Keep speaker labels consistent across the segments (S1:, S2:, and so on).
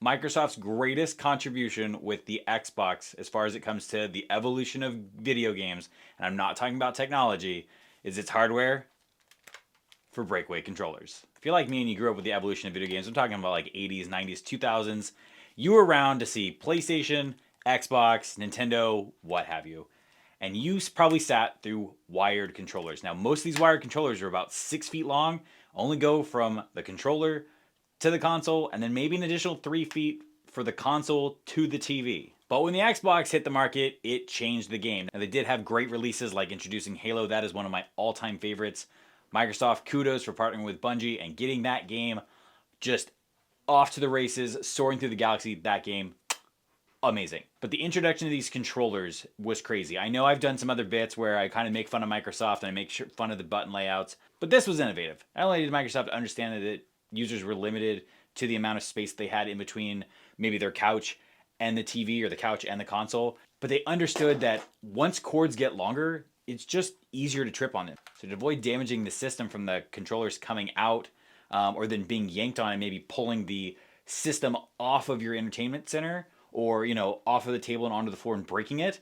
S1: Microsoft's greatest contribution with the Xbox, as far as it comes to the evolution of video games, and I'm not talking about technology, is its hardware for breakaway controllers. If you're like me and you grew up with the evolution of video games, I'm talking about like 80s, 90s, 2000s, you were around to see PlayStation, Xbox, Nintendo, what have you. And you probably sat through wired controllers. Now, most of these wired controllers are about 6 feet long, only go from the controller to the console, and then maybe an additional 3 feet for the console to the TV. But when the Xbox hit the market, it changed the game. Now, they did have great releases like introducing Halo. That is one of my all-time favorites. Microsoft, kudos for partnering with Bungie and getting that game just off to the races, soaring through the galaxy. That game, amazing. But the introduction of these controllers was crazy. I know I've done some other bits where I kind of make fun of Microsoft and I make fun of the button layouts, but this was innovative. Not only did Microsoft understand that users were limited to the amount of space they had in between maybe their couch and the TV or the couch and the console, but they understood that once cords get longer, it's just easier to trip on it. So to avoid damaging the system from the controllers coming out or then being yanked on and maybe pulling the system off of your entertainment center or, off of the table and onto the floor and breaking it,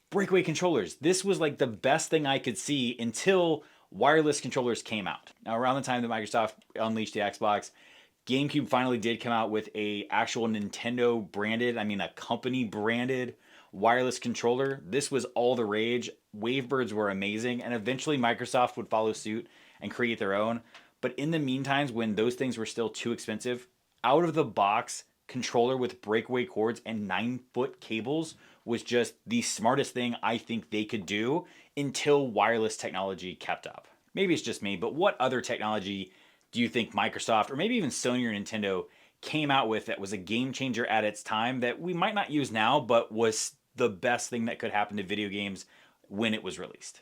S1: breakaway controllers. This was like the best thing I could see until wireless controllers came out. Now, around the time that Microsoft unleashed the Xbox, GameCube finally did come out with a actual Nintendo branded, a company branded wireless controller. This was all the rage. Wavebirds were amazing, and eventually Microsoft would follow suit and create their own. But in the meantime, when those things were still too expensive, out of the box controller with breakaway cords and 9-foot cables was just the smartest thing I think they could do until wireless technology kept up. Maybe it's just me, but what other technology do you think Microsoft or maybe even Sony or Nintendo came out with that was a game changer at its time that we might not use now, but was the best thing that could happen to video games when it was released?